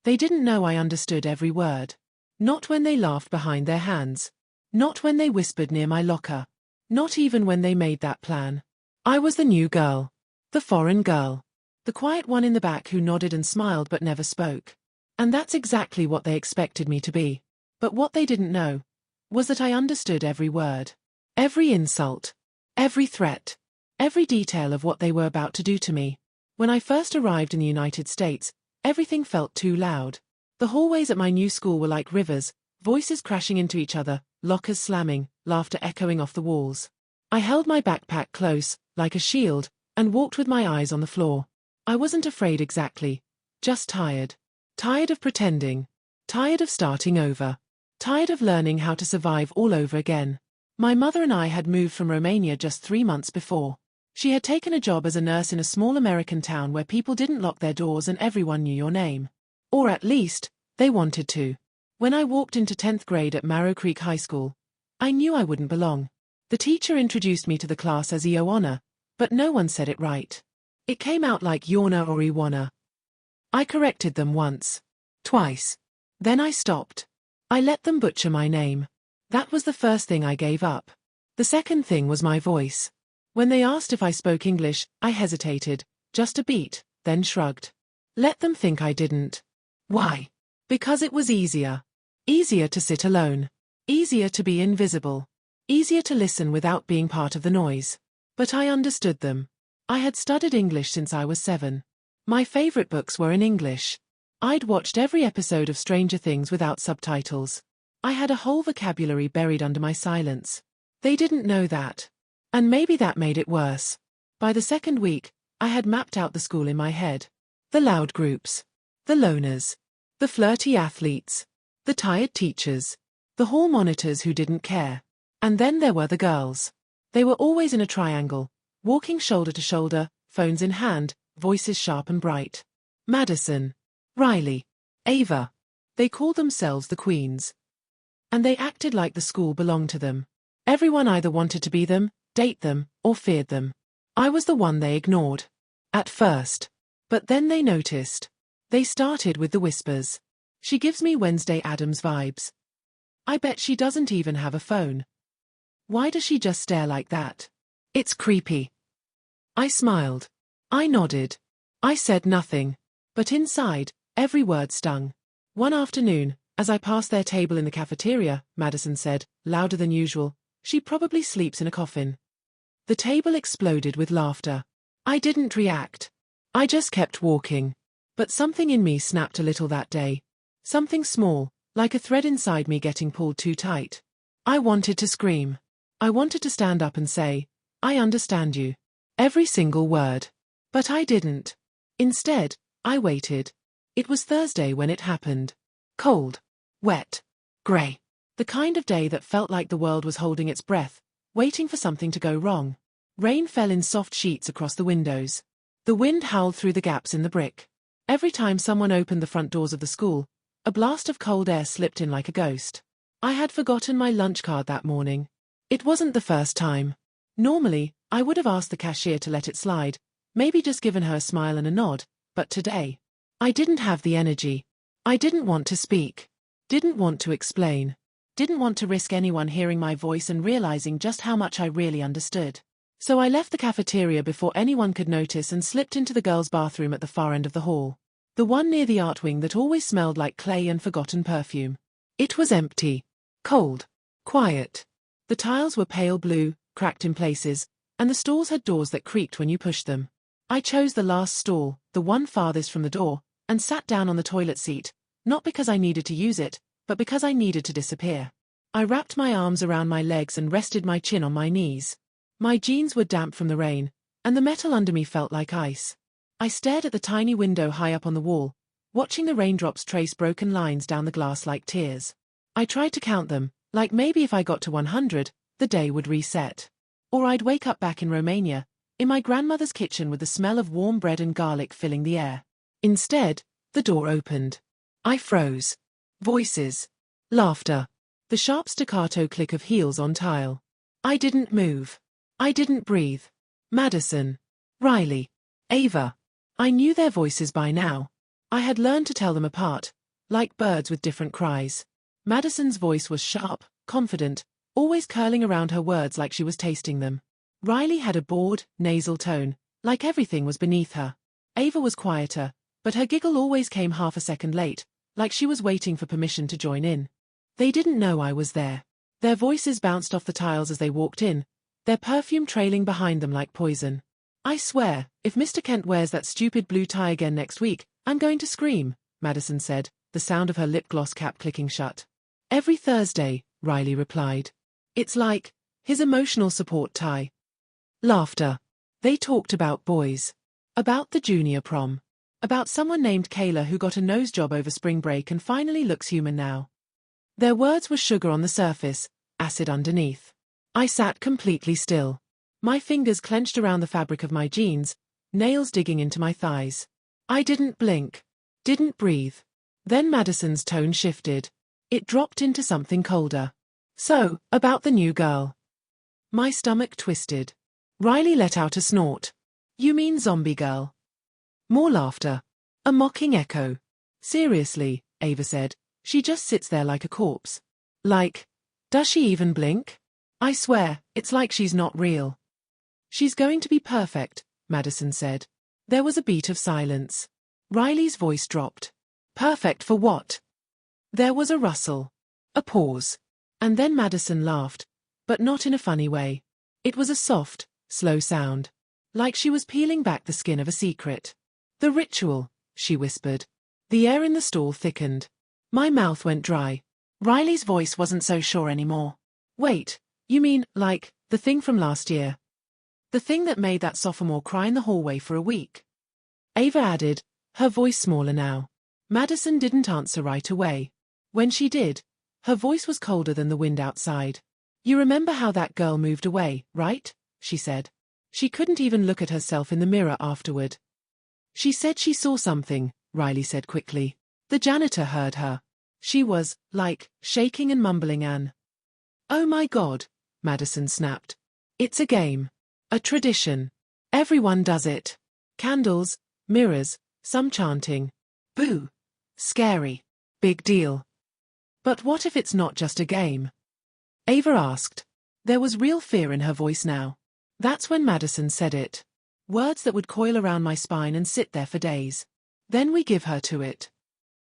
They didn't know I understood every word. Not when they laughed behind their hands. Not when they whispered near my locker. Not even when they made that plan. I was the new girl. The foreign girl. The quiet one in the back who nodded and smiled but never spoke. And that's exactly what they expected me to be. But what they didn't know was that I understood every word. Every insult. Every threat. Every detail of what they were about to do to me. When I first arrived in the United States, everything felt too loud. The hallways at my new school were like rivers, voices crashing into each other, lockers slamming, laughter echoing off the walls. I held my backpack close, like a shield, and walked with my eyes on the floor. I wasn't afraid exactly, just tired. Tired of pretending. Tired of starting over. Tired of learning how to survive all over again. My mother and I had moved from Romania just 3 months before. She had taken a job as a nurse in a small American town where people didn't lock their doors and everyone knew your name. Or at least, they wanted to. When I walked into 10th grade at Marrow Creek High School, I knew I wouldn't belong. The teacher introduced me to the class as Ioana, but no one said it right. It came out like Iona or Iwana. I corrected them once. Twice. Then I stopped. I let them butcher my name. That was the first thing I gave up. The second thing was my voice. When they asked if I spoke English, I hesitated, just a beat, then shrugged. Let them think I didn't. Why? Because it was easier. Easier to sit alone. Easier to be invisible. Easier to listen without being part of the noise. But I understood them. I had studied English since I was 7. My favorite books were in English. I'd watched every episode of Stranger Things without subtitles. I had a whole vocabulary buried under my silence. They didn't know that. And maybe that made it worse. By the second week, I had mapped out the school in my head. The loud groups. The loners. The flirty athletes. The tired teachers. The hall monitors who didn't care. And then there were the girls. They were always in a triangle, walking shoulder to shoulder, phones in hand, voices sharp and bright. Madison. Riley. Ava. They called themselves the queens. And they acted like the school belonged to them. Everyone either wanted to be them, date them, or feared them. I was the one they ignored. At first. But then they noticed. They started with the whispers. She gives me Wednesday Addams vibes. I bet she doesn't even have a phone. Why does she just stare like that? It's creepy. I smiled. I nodded. I said nothing. But inside, every word stung. One afternoon, as I passed their table in the cafeteria, Madison said, louder than usual, "She probably sleeps in a coffin." The table exploded with laughter. I didn't react. I just kept walking. But something in me snapped a little that day. Something small, like a thread inside me getting pulled too tight. I wanted to scream. I wanted to stand up and say, "I understand you." Every single word. But I didn't. Instead, I waited. It was Thursday when it happened. Cold. Wet. Grey. The kind of day that felt like the world was holding its breath, waiting for something to go wrong. Rain fell in soft sheets across the windows. The wind howled through the gaps in the brick. Every time someone opened the front doors of the school, a blast of cold air slipped in like a ghost. I had forgotten my lunch card that morning. It wasn't the first time. Normally, I would have asked the cashier to let it slide, maybe just given her a smile and a nod, but today, I didn't have the energy. I didn't want to speak. Didn't want to explain. Didn't want to risk anyone hearing my voice and realizing just how much I really understood. So I left the cafeteria before anyone could notice and slipped into the girls' bathroom at the far end of the hall. The one near the art wing that always smelled like clay and forgotten perfume. It was empty. Cold. Quiet. The tiles were pale blue, cracked in places, and the stalls had doors that creaked when you pushed them. I chose the last stall, the one farthest from the door, and sat down on the toilet seat, not because I needed to use it, but because I needed to disappear. I wrapped my arms around my legs and rested my chin on my knees. My jeans were damp from the rain, and the metal under me felt like ice. I stared at the tiny window high up on the wall, watching the raindrops trace broken lines down the glass like tears. I tried to count them, like maybe if I got to 100, the day would reset. Or I'd wake up back in Romania, in my grandmother's kitchen with the smell of warm bread and garlic filling the air. Instead, the door opened. I froze. Voices. Laughter. The sharp staccato click of heels on tile. I didn't move. I didn't breathe. Madison. Riley. Ava. I knew their voices by now. I had learned to tell them apart, like birds with different cries. Madison's voice was sharp, confident, always curling around her words like she was tasting them. Riley had a bored, nasal tone, like everything was beneath her. Ava was quieter, but her giggle always came half a second late, like she was waiting for permission to join in. They didn't know I was there. Their voices bounced off the tiles as they walked in, their perfume trailing behind them like poison. I swear, if Mr. Kent wears that stupid blue tie again next week, I'm going to scream, Madison said, the sound of her lip gloss cap clicking shut. Every Thursday, Riley replied. It's like his emotional support tie. Laughter. They talked about boys. About the junior prom. About someone named Kayla who got a nose job over spring break and finally looks human now. Their words were sugar on the surface, acid underneath. I sat completely still. My fingers clenched around the fabric of my jeans, nails digging into my thighs. I didn't blink. Didn't breathe. Then Madison's tone shifted. It dropped into something colder. So, about the new girl. My stomach twisted. Riley let out a snort. You mean zombie girl? More laughter. A mocking echo. Seriously, Ava said, she just sits there like a corpse. Like, does she even blink? I swear, it's like she's not real. She's going to be perfect, Madison said. There was a beat of silence. Riley's voice dropped. Perfect for what? There was a rustle. A pause. And then Madison laughed, but not in a funny way. It was a soft, slow sound. Like she was peeling back the skin of a secret. The ritual, she whispered. The air in the stall thickened. My mouth went dry. Riley's voice wasn't so sure anymore. Wait, you mean, like, the thing from last year? The thing that made that sophomore cry in the hallway for a week? Ava added, her voice smaller now. Madison didn't answer right away. When she did, her voice was colder than the wind outside. You remember how that girl moved away, right? She said. She couldn't even look at herself in the mirror afterward. She said she saw something, Riley said quickly. The janitor heard her. She was, like, shaking and mumbling an. Oh my God, Madison snapped. It's a game. A tradition. Everyone does it. Candles, mirrors, some chanting. Boo. Scary. Big deal. But what if it's not just a game? Ava asked. There was real fear in her voice now. That's when Madison said it. Words that would coil around my spine and sit there for days. Then we give her to it.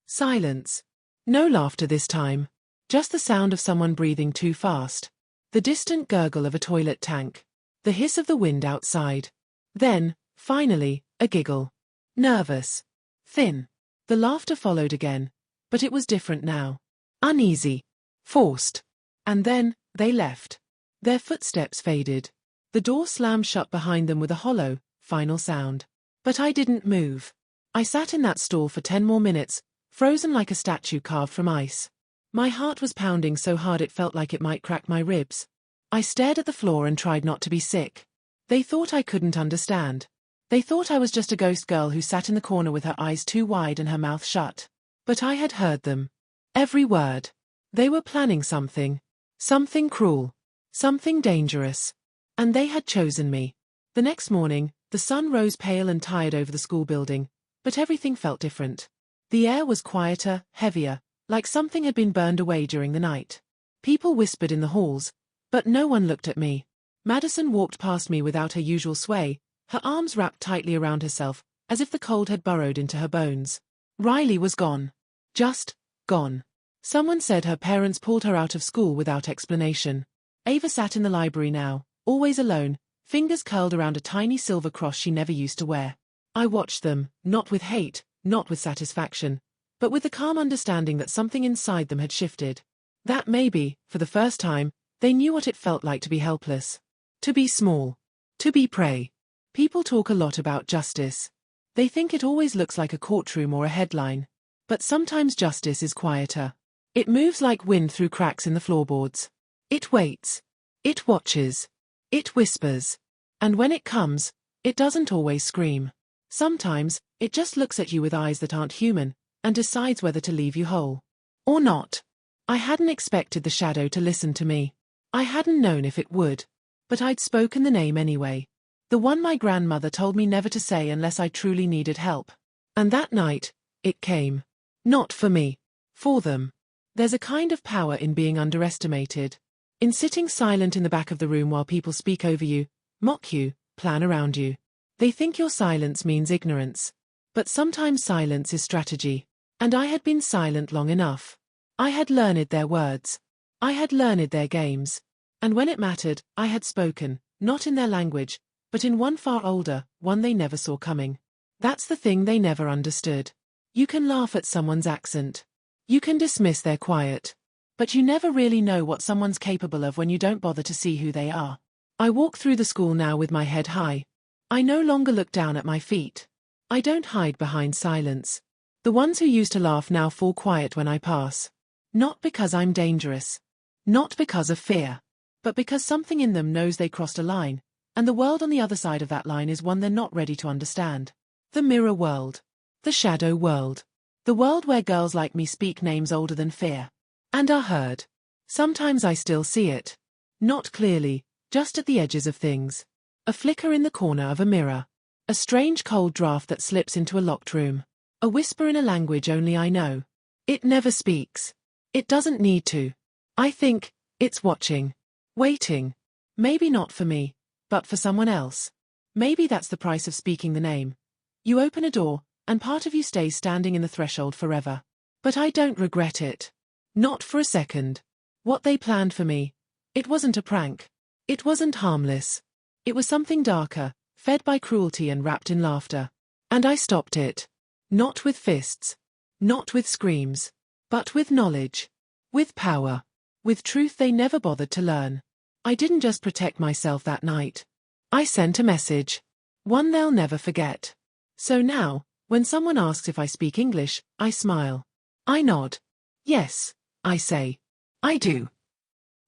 Silence. No laughter this time. Just the sound of someone breathing too fast. The distant gurgle of a toilet tank. The hiss of the wind outside. Then, finally, a giggle. Nervous. Thin. The laughter followed again, but it was different now. Uneasy. Forced. And then, they left. Their footsteps faded. The door slammed shut behind them with a hollow, final sound. But I didn't move. I sat in that stall for 10 more minutes, frozen like a statue carved from ice. My heart was pounding so hard it felt like it might crack my ribs. I stared at the floor and tried not to be sick. They thought I couldn't understand. They thought I was just a ghost girl who sat in the corner with her eyes too wide and her mouth shut. But I had heard them. Every word. They were planning something. Something cruel. Something dangerous. And they had chosen me. The next morning, the sun rose pale and tired over the school building, but everything felt different. The air was quieter, heavier, like something had been burned away during the night. People whispered in the halls, but no one looked at me. Madison walked past me without her usual sway, her arms wrapped tightly around herself, as if the cold had burrowed into her bones. Riley was gone. Just gone. Someone said her parents pulled her out of school without explanation. Ava sat in the library now, always alone, fingers curled around a tiny silver cross she never used to wear. I watched them, not with hate, not with satisfaction, but with the calm understanding that something inside them had shifted. That maybe, for the first time, they knew what it felt like to be helpless. To be small. To be prey. People talk a lot about justice. They think it always looks like a courtroom or a headline. But sometimes justice is quieter. It moves like wind through cracks in the floorboards. It waits. It watches. It whispers. And when it comes, it doesn't always scream. Sometimes, it just looks at you with eyes that aren't human, and decides whether to leave you whole. Or not. I hadn't expected the shadow to listen to me. I hadn't known if it would. But I'd spoken the name anyway. The one my grandmother told me never to say unless I truly needed help. And that night, It came. Not for me. For them. There's a kind of power in being underestimated. In sitting silent in the back of the room while people speak over you, mock you, plan around you. They think your silence means ignorance. But sometimes silence is strategy. And I had been silent long enough. I had learned their words. I had learned their games. And when it mattered, I had spoken, not in their language, but in one far older, one they never saw coming. That's the thing they never understood. You can laugh at someone's accent. You can dismiss their quiet. But you never really know what someone's capable of when you don't bother to see who they are. I walk through the school now with my head high. I no longer look down at my feet. I don't hide behind silence. The ones who used to laugh now fall quiet when I pass. Not because I'm dangerous. Not because of fear. But because something in them knows they crossed a line, and the world on the other side of that line is one they're not ready to understand. The mirror world. The shadow world. The world where girls like me speak names older than fear. And are heard. Sometimes I still see it. Not clearly, just at the edges of things. A flicker in the corner of a mirror. A strange cold draft that slips into a locked room. A whisper in a language only I know. It never speaks. It doesn't need to. I think, it's watching. Waiting. Maybe not for me, but for someone else. Maybe that's the price of speaking the name. You open a door, and part of you stays standing in the threshold forever. But I don't regret it. Not for a second. What they planned for me. It wasn't a prank. It wasn't harmless. It was something darker, fed by cruelty and wrapped in laughter. And I stopped it. Not with fists. Not with screams. But with knowledge. With power. With truth they never bothered to learn. I didn't just protect myself that night. I sent a message. One they'll never forget. So now, when someone asks if I speak English, I smile. I nod. Yes, I say. I do.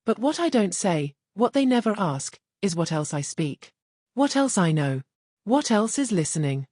But what I don't say, what they never ask, is what else I speak. What else I know. What else is listening.